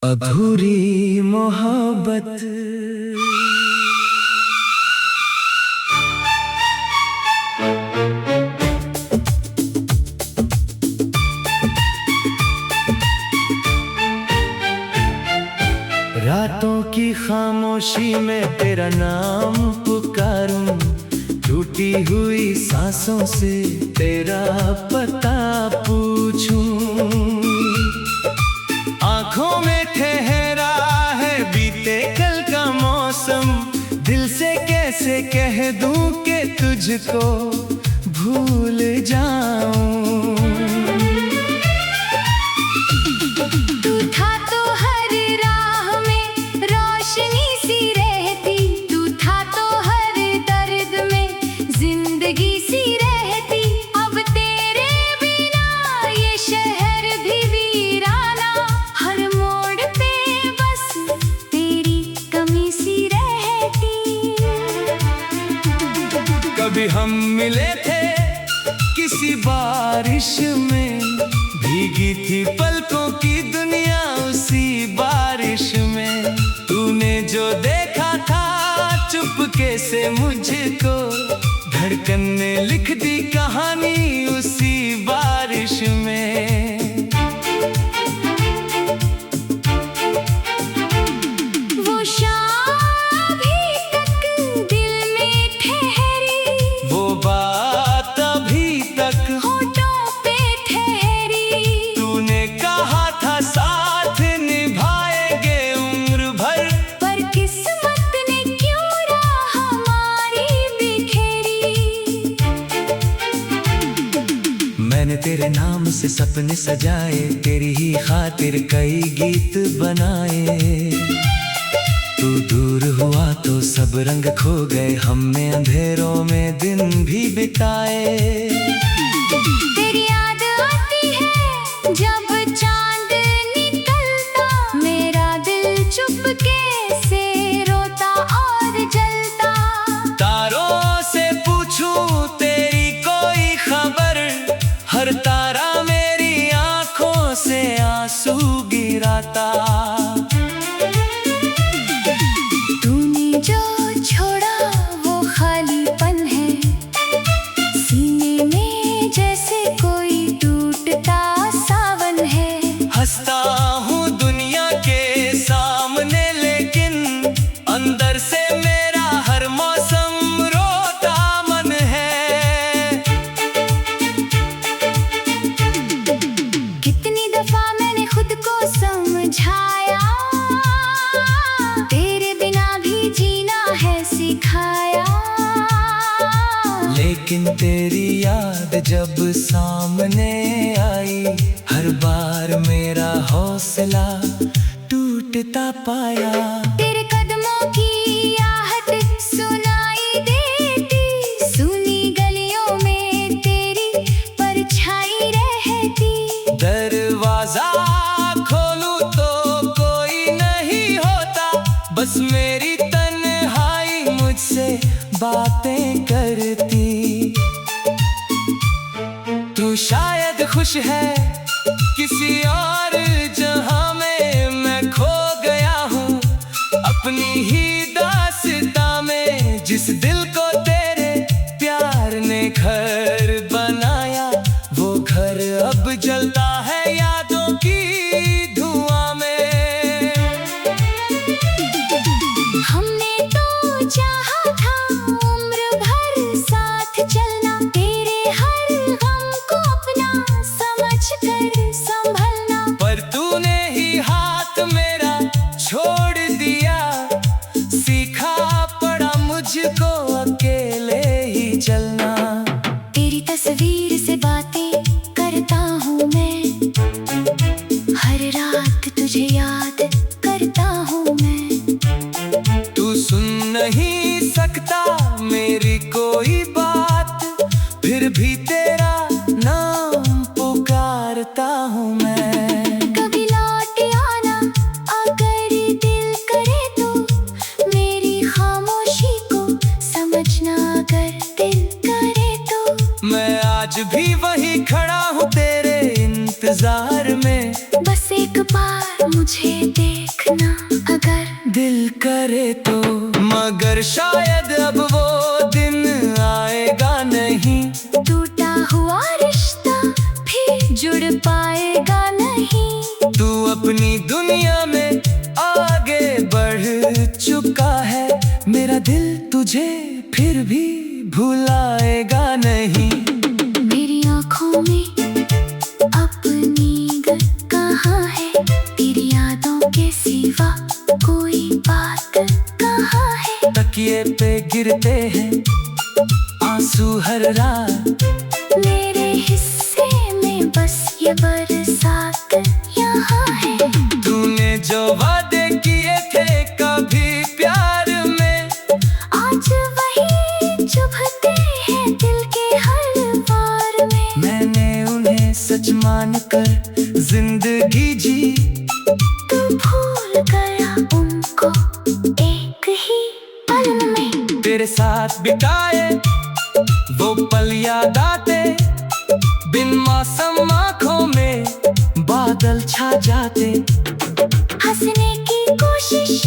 अधूरी मोहब्बत। रातों की खामोशी में तेरा नाम पुकारूं, टूटी हुई सांसों से तेरा पता पूछूं। आंखों में ठहरा है बीते कल का मौसम, दिल से कैसे कह दूं कि तुझको भूल जाऊं। तू था तो हर राह में रोशनी सी रहती, तू था तो हर दर्द में जिंदगी सी रहती। अब तेरे बिना ये शहर भी वीराना, हर मोड़ पे बस तेरी कमी सी रहती। कभी हम मिले थे किसी बारिश में, भीगी थी पलकों की दुनिया उसी बारिश में। तूने जो देखा था चुपके से मुझको, धड़कन ने लिख दी कहानी उसी बारिश में। वो शाम अभी तक दिल में ठहरी, वो बात अभी तक होठों पे ठहरी। तूने कहा था साथ निभाएंगे उम्र भर, पर किस्मत ने क्यों राह हमारी बिखेरी। मैंने तेरे नाम से सपने सजाए, तेरी ही खातिर कई गीत बनाए। तू दूर हुआ तो सब रंग खो गए, हमने अंधेरों में दिन भी बिताए। तेरी याद आती है जब चांद निकलता, मेरा दिल चुपके से रोता और जलता। तारों से पूछूं तेरी कोई खबर, हर तारा मेरी आंखों से आंसू गिराता। तूने जो छोड़ा वो खालीपन है, सीने में जैसे कोई टूटता सावन है। हंसता हूँ दुनिया के सामने, लेकिन अंदर से मेरा हर मौसम रोता मन है। कितनी दफा मैंने खुद को समझाया, तेरे बिना भी जीना है सिखाया। लेकिन तेरी याद जब सामने आई, हर बार मेरा हौसला टूटता पाया। तेरे कदमों की आहट सुनाई देती, सुनी गलियों में तेरी परछाई रहती। दरवाजा खोलूं तो कोई नहीं होता, बस मेरी तन्हाई मुझसे बातें करती। तू शायद खुश है किसी और जहां में, मैं खो गया हूँ अपनी ही दास्तां में। जिस दिल को तेरे प्यार ने घर बनाया, वो घर अब जलता है यादों की धुआं में। हमने तो चाहा था उम्र भर साथ चलना, तेरे हर गम को अपना समझ कर संभलना। पर तूने ही हाथ मेरा छोड़ दिया, सीखा पड़ा मुझको अकेले ही चलना। तेरी तस्वीर से बातें करता हूँ मैं, हर रात तुझे याद करता हूँ मैं। तू सुन नहीं सकता मेरी कोई बात, फिर भी तेरा नाम पुकारता हूँ मैं। कभी लौट आना अगर दिल करे तो, मेरी खामोशी को समझना अगर दिल करे तो। मैं आज भी वही खड़ा हूँ तेरे इंतजार में, बस एक बार मुझे देखना अगर दिल करे तो, मगर शायद अब वो दिन आएगा नहीं। टूटा हुआ रिश्ता फिर जुड़ पाएगा नहीं। तू अपनी दुनिया में आगे बढ़ चुका है, मेरा दिल तुझे फिर भी भुलाएगा नहीं। मेरी आँखों में अपनी गर कहाँ है, तेरी यादों के सिवा कोई बात कहाँ है। तकिए पे गिरते हैं आंसू हर रात, मेरे हिस्से में बस ये बरसात यहाँ है। तूने जो वादे किए थे कभी प्यार में, आज वही चुभते हैं दिल के हर वार में। मैंने उन्हें सच मानकर जिंदगी जी, तू भूल गया उनको एक ही पल में। तेरे साथ बिताए वो पल याद आते, बिन मौसम आँखों में बादल छा जाते। हंसने की कोशिश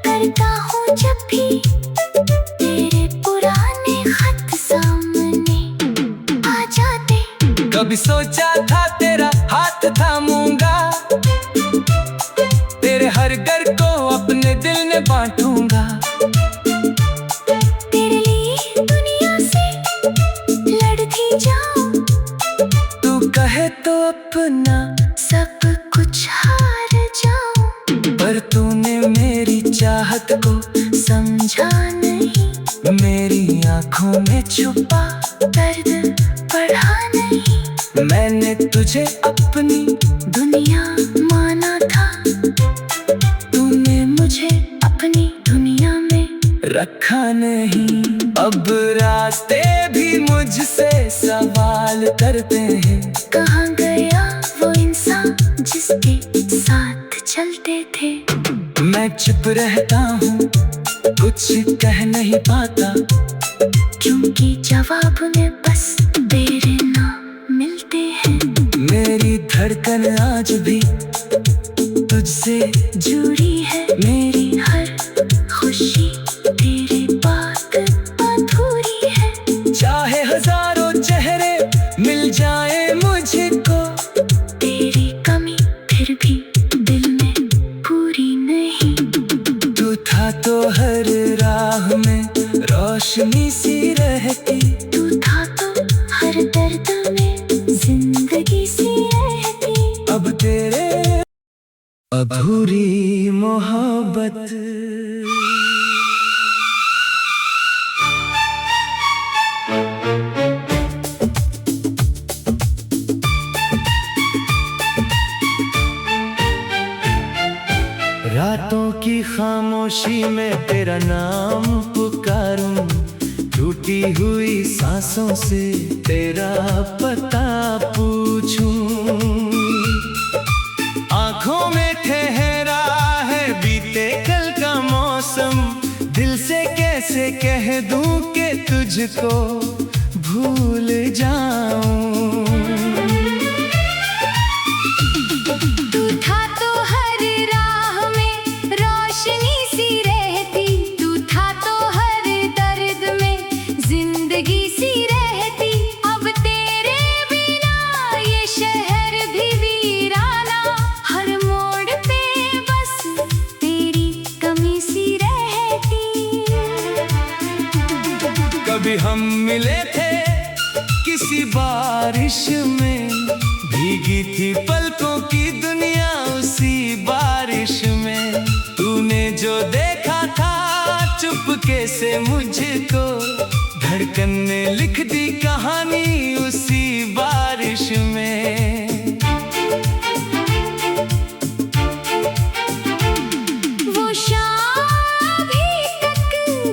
करता हूँ जब भी तेरे पुराने खत सामने आ जाते। कभी सोचा था तेरा हाथ थामूंगा, तेरे हर घर को अपने दिल में बांटूंगा। तेरे लिए दुनिया से लड़ती जाऊं, तू कहे तो अपना सब कुछ हार जाऊं। पर तूने मेरी चाहत को समझा नहीं, मेरी आंखों में छुपा दर्द बढ़ा नहीं। मैंने तुझे अपनी दुनिया माना था, तूने मुझे अपनी दुनिया में रखा नहीं। अब रास्ते भी मुझसे सवाल करते हैं, कहाँ गया वो इंसान जिसके साथ चलते थे। मैं चुप रहता हूँ कुछ कह नहीं पाता, क्योंकि जवाब में बस तेरे नाम मिलते हैं। मेरी धड़कन आज भी तुझसे जुड़ी है, मेरी हर खुशी तेरे बात अधूरी है। चाहे हजारों चेहरे मिल जाए मुझको, तेरी कमी फिर भी दिल में पूरी नहीं। तू था तो हर राह में रोशनी सी रहती, तू था तो हर दर्द में जिंदगी सी रहती। अब तेरे अधूरी मोहब्बत। रातों की खामोशी में तेरा नाम पुकारूं, टूटी हुई सांसों से तेरा पता पूछूं। आंखों में ठहरा है बीते कल का मौसम, दिल से कैसे कह दूं कि तुझको भूल जाऊं। तू था तो हर राह में रोशनी सी रहती, तू था तो हर दर्द में जिंदगी सी रहती। अब तेरे बिना ये शहर भी वीराना, हर मोड़ पे बस तेरी कमी सी रहती। कभी हम मिले थे किसी बारिश में, भीगी थी पलकों की दुनिया उसी बारिश में। तूने जो देखा था चुपके से मुझको, धड़कन ने लिख दी कहानी उसी बारिश में। वो शाम अभी तक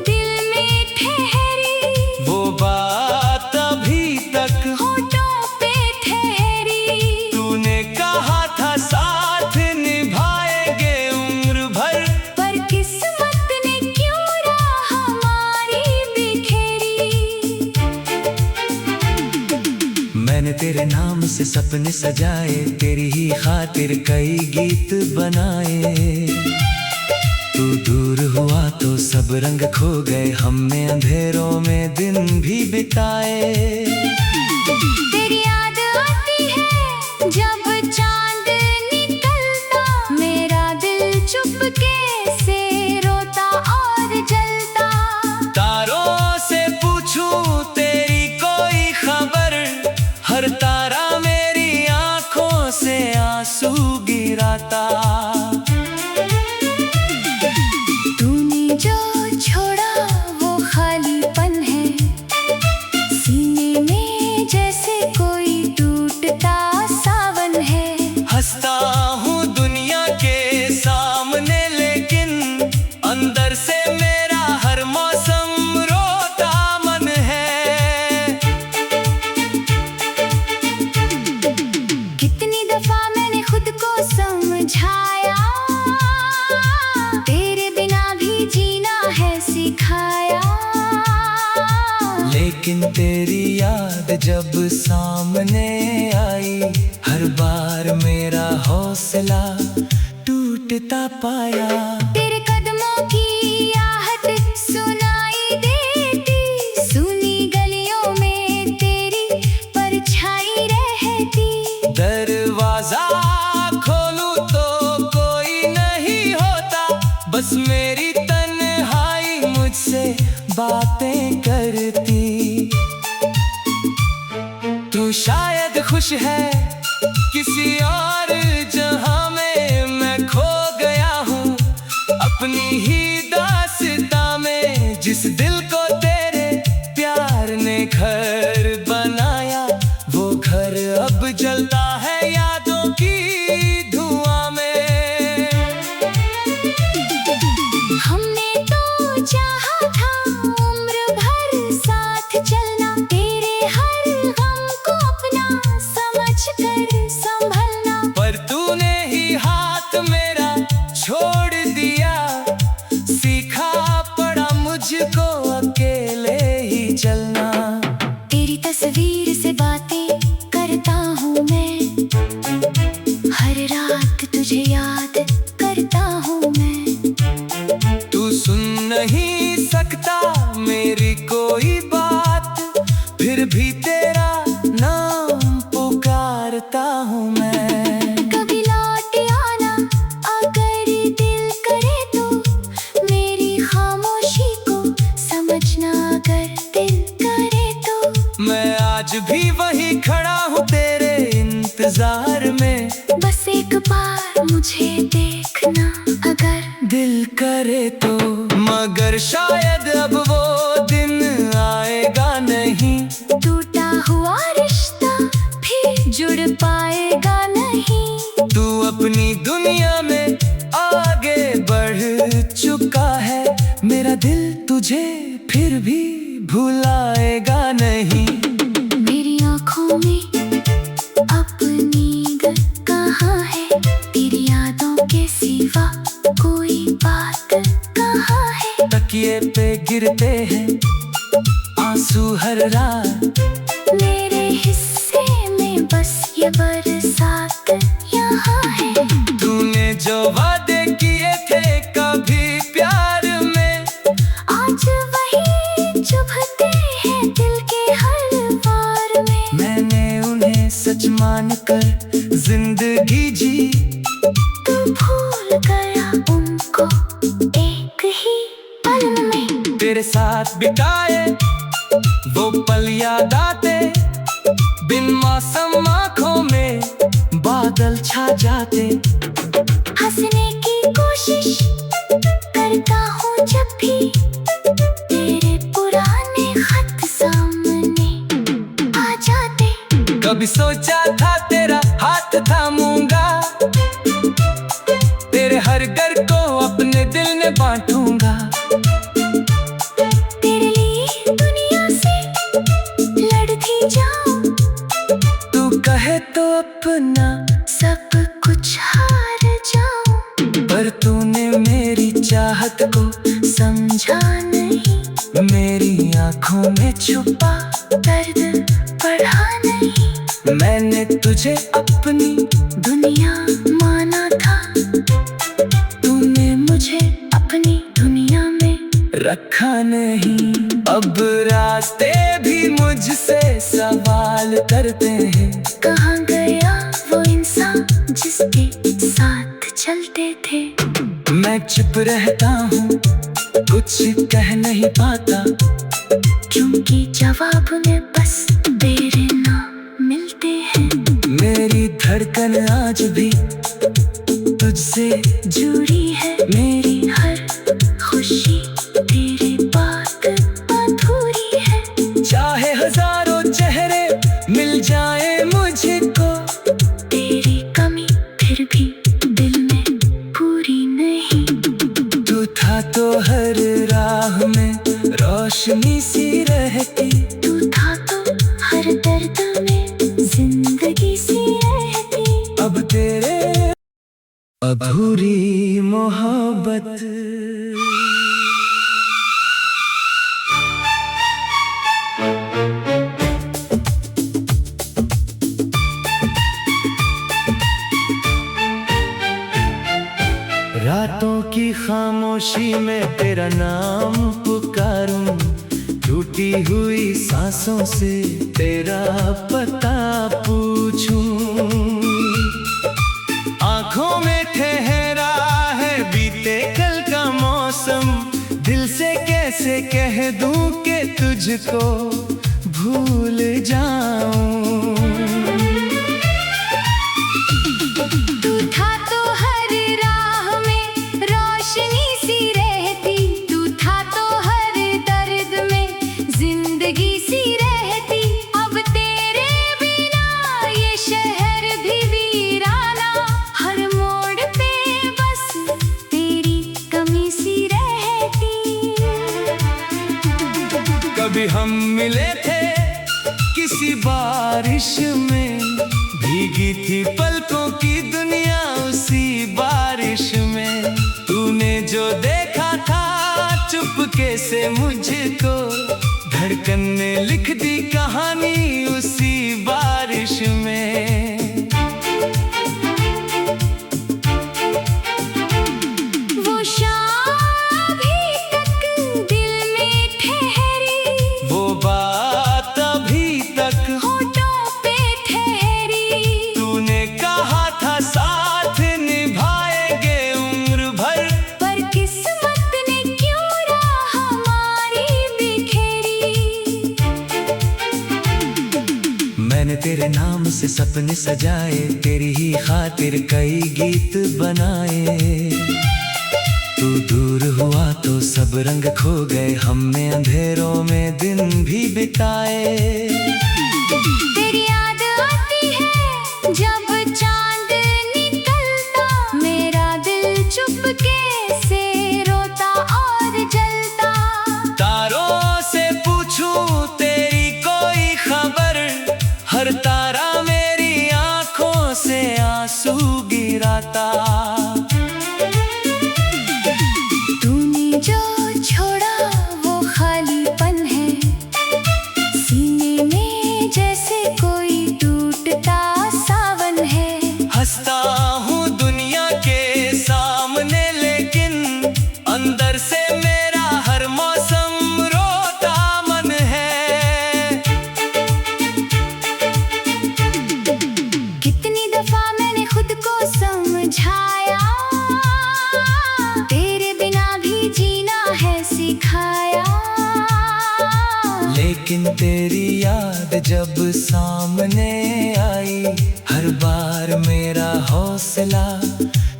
दिल में ठहरी, वो बात अभी तक होठों पे ठहरी। तूने कहा था साथ निभाएंगे उम्र भर, पर किस्मत ने क्यों राह हमारी बिखेरी। मैंने तेरे तेरे नाम से सपने सजाए, तेरी ही खातिर कई गीत बनाए। तू दूर हुआ तो सब रंग खो गए, हमने अंधेरों में दिन भी बिताए। तेरी याद आती है जब चांद निकलता, मेरा दिल चुपके से रोता और जलता। तारों से पूछूं तेरी कोई खबर, हर तारा मेरी आंखों से आंसू गिराता। तूने जो छोड़ा वो खालीपन है, सीने में जैसे कोई टूटता सावन है। हंसता हूँ दुनिया के सामने, लेकिन अंदर से मेरा हर मौसम रोता मन है। कितनी दफा मैंने खुद को समझाया, तेरे बिना भी जीना है सिखाया। लेकिन तेरी याद जब सामने आई, हर बार मेरा हौसला टूटता पाया। तेरे कदमों की आहट सुनाई देती, सुनी गलियों में तेरी परछाई रहती। दरवाजा खोलूं तो कोई नहीं होता, बस मेरी तन्हाई मुझसे बातें करती। तू शायद खुश है किसी और जहां में, मैं खो गया हूँ अपनी ही दास्तां में। जिस दिल को तेरे प्यार ने घर बनाया, वो घर अब जलता है यादों की धुआं में। हमने तो चाहा था उम्र भर साथ चलना, तेरे हर गम को अपना समझ कर संभलना। पर तूने ही हाथ मेरा छोड़ दिया, सीखा पड़ा मुझको अकेले ही चलना। तेरी तस्वीर से बातें करता हूँ मैं, हर रात तुझे याद करता हूँ मैं। तू सुन नहीं सकता मेरी कोई बात, फिर भी तेरा नाम पुकारता हूँ मैं। कभी लौट आना अगर दिल करे तो, मेरी खामोशी को समझना अगर दिल करे तो। मैं आज भी वही खड़ा हूँ तेरे इंतजार में, बस एक बार मुझे देखना अगर दिल करे तो। मगर शायद अब वो दिन आएगा नहीं, टूटा हुआ रिश्ता फिर जुड़ पाएगा नहीं। तू अपनी दुनिया में आगे बढ़ चुका है, मेरा दिल तुझे फिर भी भुलाएगा नहीं। मेरी आँखों में अब नींद कहाँ है, तेरी यादों के सिवा कोई बात कहाँ है। तकिए पे गिरते हैं आंसू हर रात, मेरे हिस्से में बस ये बरसात यहाँ है। तूने जो वादे किए थे कभी प्यार में, आज वही चुभते हैं दिल के हर वार में। मैंने उन्हें सच मान कर जिंदगी जी, तू भूल गया उनको एक ही पल में। तेरे साथ बिताए वो पल याद आते, बिन मौसम आँखों में बादल छा जाते। हंसने की कोशिश करता हूँ जब भी, तेरे पुराने खत सामने आ जाते। कभी सोचा था तेरा हाथ थामूंगा, तेरे हर घर को अपने दिल में बांटूंगा। तेरे लिए दुनिया से लड़ती जाऊं, तू कहे तो अपना सब कुछ हार जाऊं। पर तूने मेरी चाहत को समझा नहीं, मेरी आंखों में छुपा दर्द बढ़ा नहीं। मैं तुझे अपनी दुनिया माना था, तूने मुझे अपनी दुनिया में रखा नहीं। अब रास्ते भी मुझसे सवाल करते हैं, कहाँ गया वो इंसान जिसके साथ चलते थे। मैं चुप रहता हूँ, कुछ कह नहीं पाता, क्योंकि जवाब में बस तेरे नाम मिलते हैं। मेरी धड़कन आज भी तुझसे जुड़ी है, मेरी हर खुशी तेरी बात अधूरी है। चाहे हजारों चेहरे मिल जाए मुझको, तेरी कमी फिर भी दिल में पूरी नहीं। तू था तो हर राह में रोशनी सी रहती, तू था तो हर दर्द में जिंदगी सी रहती। अब तेरे अधूरी मोहब्बत। रातों की खामोशी में तेरा नाम पुकारूं, टूटी हुई सांसों से तेरा पता पूछूं। आंखों में ठहरा है बीते कल का मौसम, दिल से कैसे कह दूं कि तुझको भूल जाऊं। तू था तो हर राह में रोशनी सी रहती, तू था तो हर दर्द में जिंदगी सी रहती। अब तेरे बिना ये शहर भी वीराना, हर मोड़ पे बस तेरी कमी सी रहती। कभी हम मिले थे किसी बारिश में, भीगी थी पलकों की दुनिया उसी बारिश में। तूने जो देखा था चुपके से मुझको, धड़कन ने लिख दी कहानी उसी बारिश में। वो शाम अभी तक दिल में ठहरी, वो बात अभी तक होठों पे ठहरी। तूने कहा था साथ निभाएंगे उम्र भर, पर किस्मत ने क्यों राह हमारी बिखेरी। मैंने तेरे नाम से सपने सजाए, तेरी ही खातिर कई गीत बनाए। तू दूर हुआ तो सब रंग खो गए, हमने अंधेरों में दिन भी बिताए। तेरी याद आती है जब चांद निकलता, मेरा दिल चुपके से रोता और जलता। तारों से पूछूं तेरी कोई खबर, हर तारा मेरी आंखों से आंसू गिराता। तूने जो छोड़ा वो खालीपन है, सीने में जैसे कोई टूटता सावन है। हंसता हूँ दुनिया के सामने, लेकिन अंदर से मेरा हर मौसम रोता मन है। कितनी दफा मैंने खुद को समझाया, तेरे बिना भी जीना है सिखाया। लेकिन तेरी याद जब सामने आई, हर बार मेरा हौसला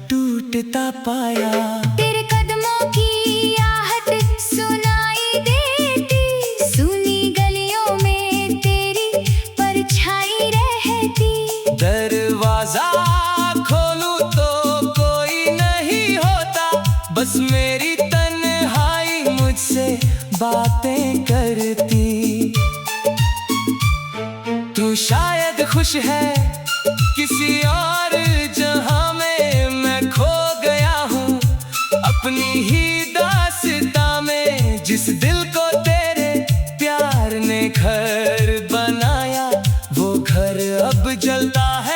टूटता पाया। तेरे कदमों की आहट सुनाई देती, सुनी गलियों में तेरी परछाई रहती। दरवाजा खोलूं तो कोई नहीं होता, बस मेरी तन्हाई मुझसे बातें करती। तू शायद खुश है किसी और जहां में, मैं खो गया हूँ अपनी ही दास्तां में। जिस दिल को तेरे प्यार ने घर बनाया, वो घर अब जलता है।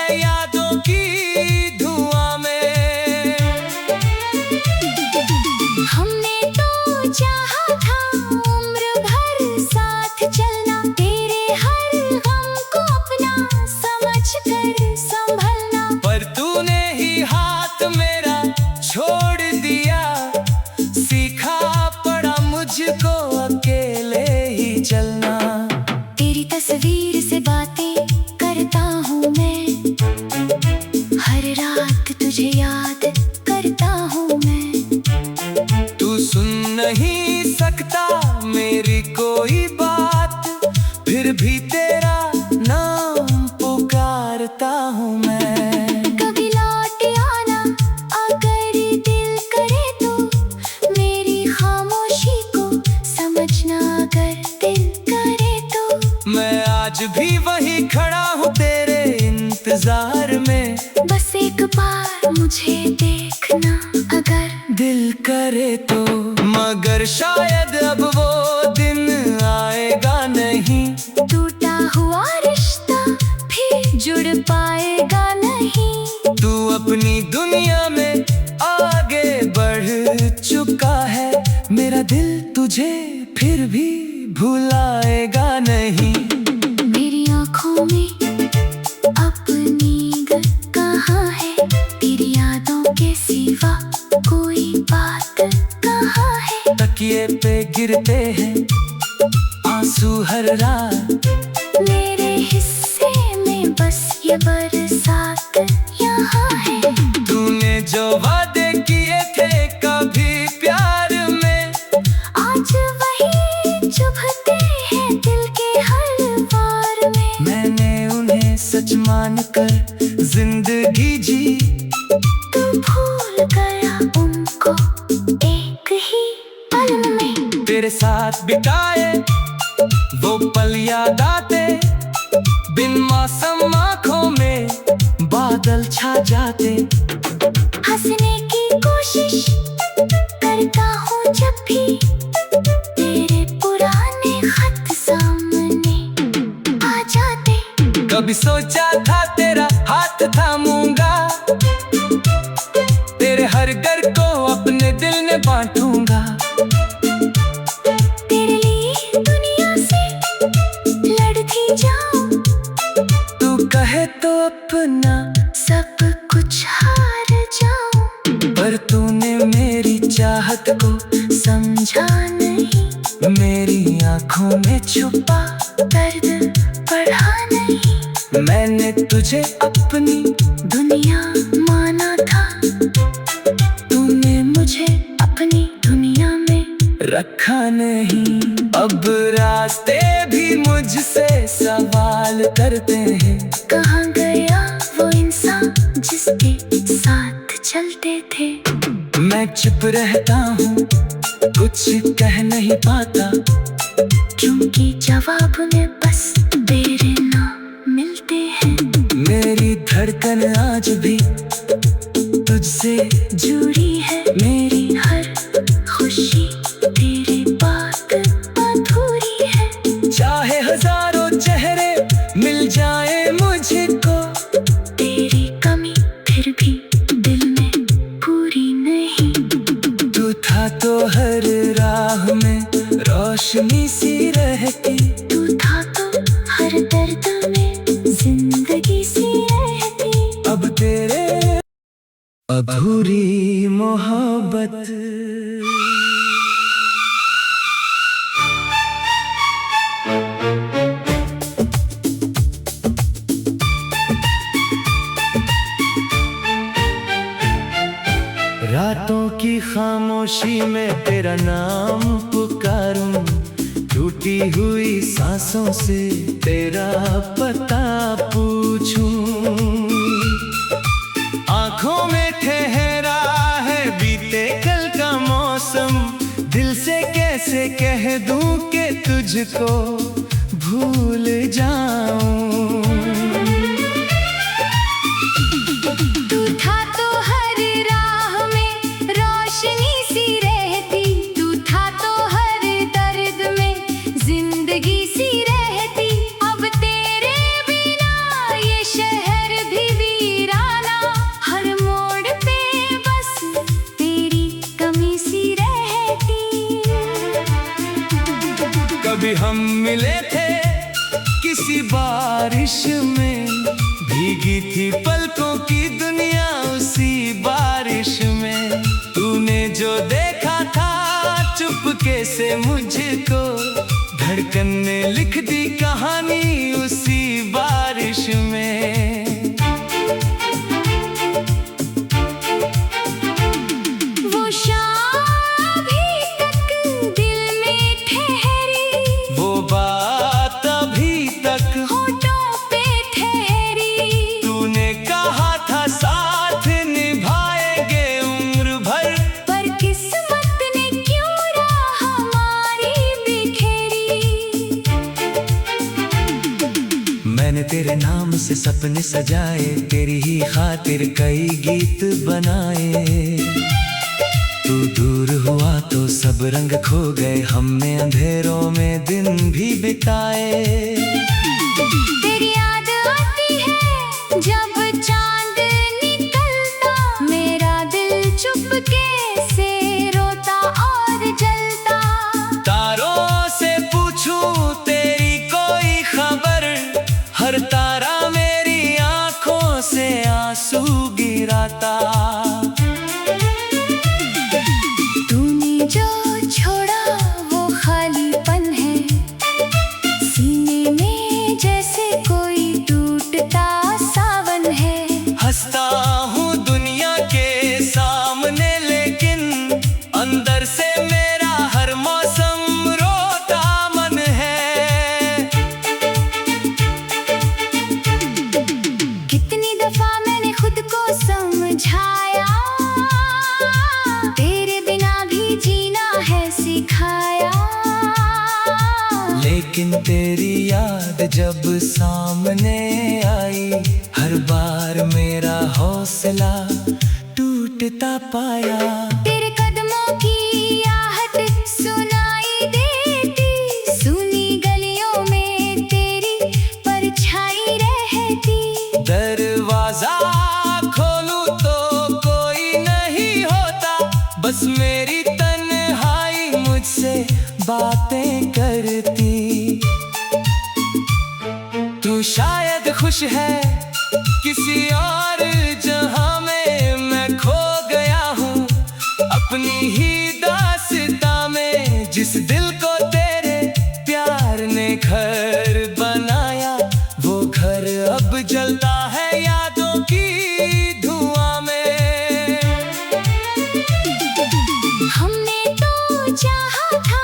भी वही खड़ा हूँ तेरे इंतजार में। बस एक बार मुझे देखना अगर दिल करे तो, मगर शायद अब वो दिन आएगा नहीं। टूटा हुआ रिश्ता फिर जुड़ पाएगा नहीं। तू अपनी दुनिया में आगे बढ़ चुका है, मेरा दिल तुझे फिर भी भुलाएगा नहीं। मेरी आँखों में अपनी कहाँ है, तेरी यादों के सिवा कोई बात कहाँ है। तकिए पे गिरते हैं आंसू हर रात, मेरे हिस्से में बस ये बरसात यहाँ है। तूने जो वादे किए थे कभी प्यार में, आज वही चुभते हैं दिल के हर वार में। मैंने उन्हें सच मान कर जिंदगी जी। तू भूल गया उनको एक ही पल में। तेरे साथ बिताए वो पल याद आते, बिन मौसम आँखों में बादल छा जाते। हंसने की कोशिश करता हूँ जब भी तेरे पुराने खत सामने आ जाते। कभी सोचा था तेरा हाथ थामूंगा, तेरे हर घर को अपने दिल में बांटूंगा। तेरे लिए दुनिया से लड़ती जाऊं, तू कहे तो अपना सब कुछ हार जाऊं। पर तूने मेरी चाहत को समझा नहीं, मेरी आंखों में छुपा दर्द बढ़ा नहीं। मैंने तुझे अपनी दुनिया माना था, तूने मुझे अपनी दुनिया में रखा नहीं। अब रास्ते भी मुझसे सवाल करते हैं, कहाँ गया वो इंसान जिसके साथ चलते थे। मैं चुप रहता हूँ कुछ कह नहीं पाता, क्योंकि जवाब में बस तेरे नाम मिलते हैं। मेरी धड़कन आज भी तुझसे जुड़ी है, मेरी हर खुशी तेरी बात अधूरी है। चाहे हजारों चेहरे मिल जाए मुझको, तेरी कमी फिर भी दिल में पूरी नहीं। तू था तो हर राह में रोशनी सी रहती, तू था तो हर दर्द में जिंदगी सी रहती। अब तेरे अधूरी मोहब्बत। रातों की खामोशी में तेरा नाम पुकारूं, टूटी हुई सांसों से तेरा पता पूछूं। आंखों में ठहरा है बीते कल का मौसम, दिल से कैसे कह दूं कि तुझको भूल जाऊं। तू था तो हर राह में रोशनी सी रहती, तू था तो हर दर्द में जिंदगी सी रहती। अब तेरे बिना ये शहर भी वीराना, हर मोड़ पे बस तेरी कमी सी रहती। कभी हम मिले थे किसी बारिश में, भीगी थी पलकों की दुनिया उसी बारिश में। तूने जो देखा था चुपके से मुझको, धड़कन ने लिख दी कहानी उसी बारिश में। वो शाम अभी तक दिल में ठहरी, वो बात अभी तक होठों पे ठहरी। तूने कहा था साथ निभाएंगे उम्र भर, पर किस्मत ने क्यों राह हमारी बिखेरी। नाम से सपने सजाए, तेरी ही खातिर कई गीत बनाए। तू दूर हुआ तो सब रंग खो गए, हमने अंधेरों में दिन भी बिताए। तेरी याद आती है जब चांद निकलता, मेरा दिल चुपके से रोता और जलता। तारों से पूछूं तेरी कोई खबर, हर तारा मेरी आंखों से आंसू गिराता। तूने जो छोड़ा वो खालीपन है, सीने में जैसे कोई टूटता सावन है। हंसता हूँ दुनिया के सामने, लेकिन अंदर से मेरा हर मौसम रोता मन है। कितनी दफा मैंने खुद को समझाया, तेरे बिना भी जीना है सिखाया। लेकिन तेरी याद जब सामने आई, हर बार मेरा हौसला टूटता पाया। तेरे कदमों की आहट सुनाई देती, सुनी गलियों में तेरी परछाई रहती। दरवाजा खोलूं तो कोई नहीं होता, बस मेरी तन्हाई मुझसे बातें करती। तू शायद खुश है किसी और जहां में, मैं खो गया हूँ अपनी ही दास्तां में। जिस दिल को तेरे प्यार ने घर बनाया, वो घर अब जलता है यादों की धुआं में। हमने तो चाहा था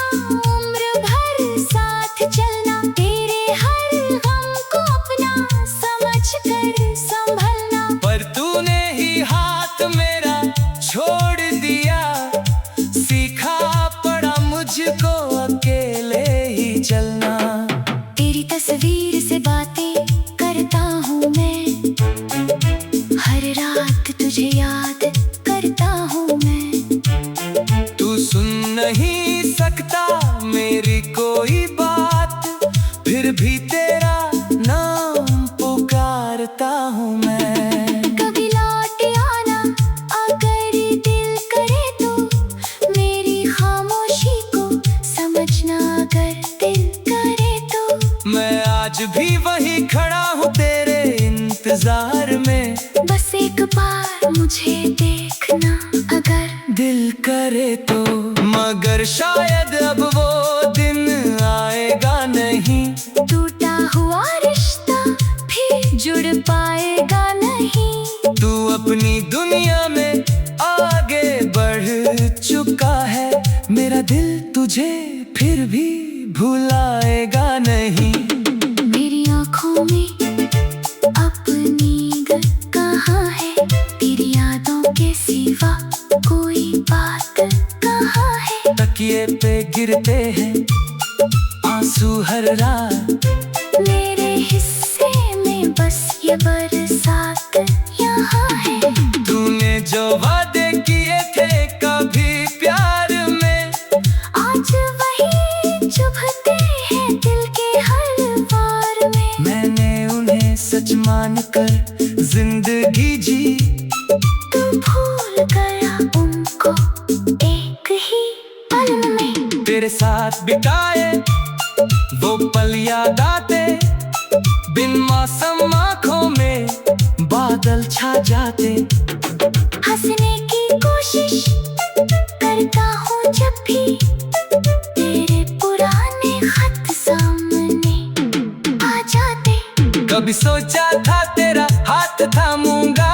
उम्र भर साथ चलना, तेरे हर गम को अपना समझ कर संभलना। पर तूने ही हाथ मेरा छोड़ दिया, सीखा पड़ा मुझको अकेले ही चलना। तेरी तस्वीर से बातें करता हूँ मैं, हर रात तुझे याद करता हूँ मैं। तू सुन नहीं सकता मेरी कोई बात, फिर भी तेरा नाम पुकारता हूँ मैं। कभी लौट आना अगर दिल करे तो, मेरी खामोशी को समझना अगर दिल करे तो। मैं आज भी वही खड़ा हूँ तेरे इंतजार में, बस एक बार मुझे देखना अगर दिल करे तो। मगर शायद अब वो दिन आएगा नहीं, टूटा हुआ रिश्ता फिर जुड़ पाएगा नहीं। तू अपनी दुनिया में आगे बढ़ चुका है, मेरा दिल तुझे फिर भी भुलाएगा नहीं। मेरी आँखों में अब नींद कहाँ है, तेरी यादों के सिवा कोई बात कहाँ है। तकिए पे गिरते हैं आंसू हर रात, मेरे हिस्से में बस ये बरसात यहाँ है। तूने जो वादे किए थे कभी प्यार में, आज वही चुभते हैं दिल के हर वार में। मैंने उन्हें सच मान कर जिंदगी जी, तू भूल गया उनको एक ही पल में। तेरे साथ बिताए वो पल याद आते, बिन मौसम आँखों में बादल छा जाते। हंसने की कोशिश करता हूँ जब भी, तेरे पुराने खत सामने आ जाते। कभी सोचा था तेरा हाथ थामूंगा,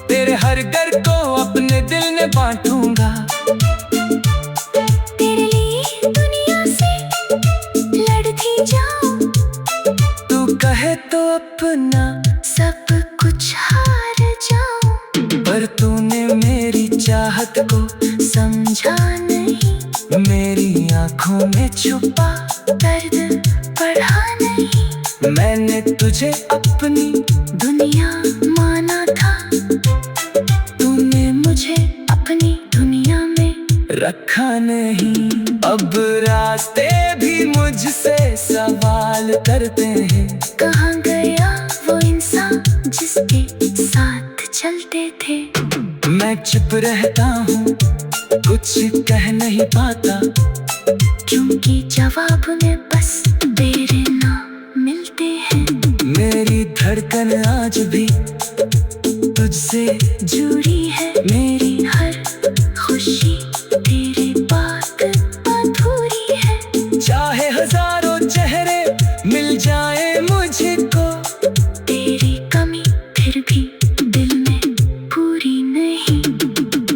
तेरे हर घर को अपने दिल में बांटूंगा। तेरे लिए दुनिया से लड़ती जाऊं, तू कहे तो अपना सब कुछ हार जाऊं। पर तूने मेरी चाहत को समझा नहीं, मेरी आंखों में छुपा दर्द बढ़ा नहीं। मैंने तुझे अपनी दुनिया माना था, तूने मुझे अपनी दुनिया में रखा नहीं। अब रास्ते भी मुझसे सवाल करते हैं, कहाँ गया वो इंसान जिसके साथ चलते थे। मैं चुप रहता हूँ, कुछ कह नहीं पाता, क्योंकि जवाब में बस तेरे नाम मिलते हैं। मेरी धड़कन आज भी तुझसे जुड़ी है, मेरी हर खुशी तेरे बात अधूरी है। चाहे हजारों चेहरे मिल जाए मुझको, तेरी कमी फिर भी दिल में पूरी नहीं।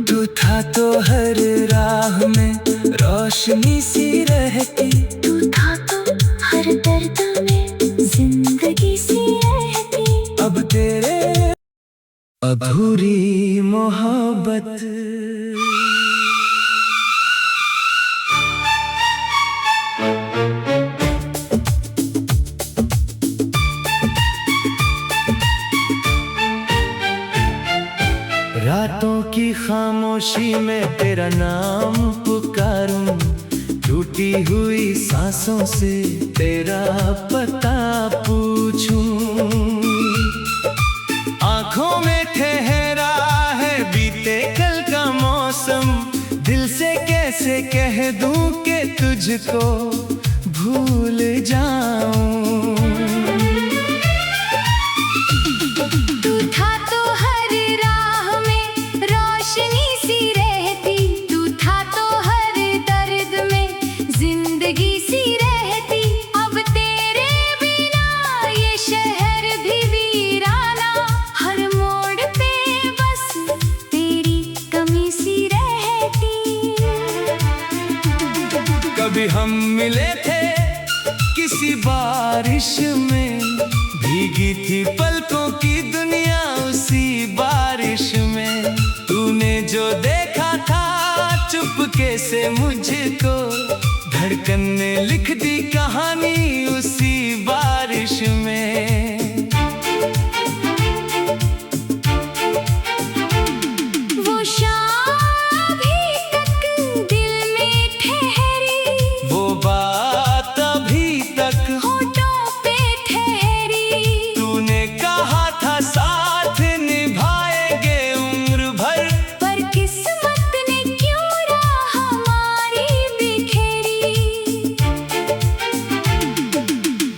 तू था तो हर राह में रोशनी सी रहती, तू था तो हर दर्द में जिंदगी सी रहती। अब तेरे अधूरी मोहब्बत। रातों की खामोशी में तेरा नाम पुकारूं, टूटी हुई सांसों से तेरा पता पूछूं। आंखों में ठहरा है बीते कल का मौसम, दिल से कैसे कह दूं कि तुझको भूल जाऊं। तू था तो हर राह में रोशनी सी रहती, तू था तो हर दर्द में जिंदगी सी रहती। अब तेरे बिना ये शहर भी वीराना, हर मोड़ पे बस तेरी कमी सी रहती। कभी हम मिले थे किसी बारिश में, भीगी थी पलकों की दुनिया उसी बारिश में। तूने जो देखा था चुपके से मुझको, धड़कन ने लिख दी कहानी उसी बारिश में। वो शाम अभी तक दिल में ठहरी, वो बात अभी तक होठों पे ठहरी। तूने कहा था साथ निभाएंगे उम्र भर, पर किस्मत ने क्यों राह हमारी बिखेरी।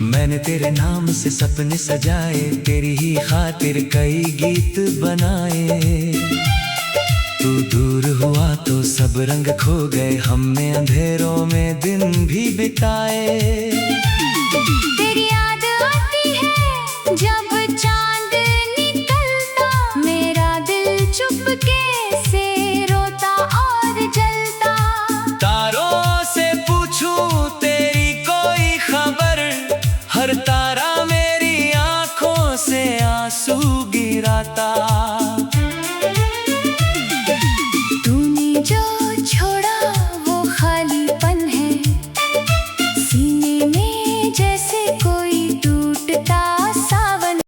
मैंने तेरे नाम से सपने सजाए, तेरी ही खातिर कई गीत बनाए। तू दूर हुआ तो सब रंग खो गए, हमने अंधेरों में दिन भी बिताए। तेरी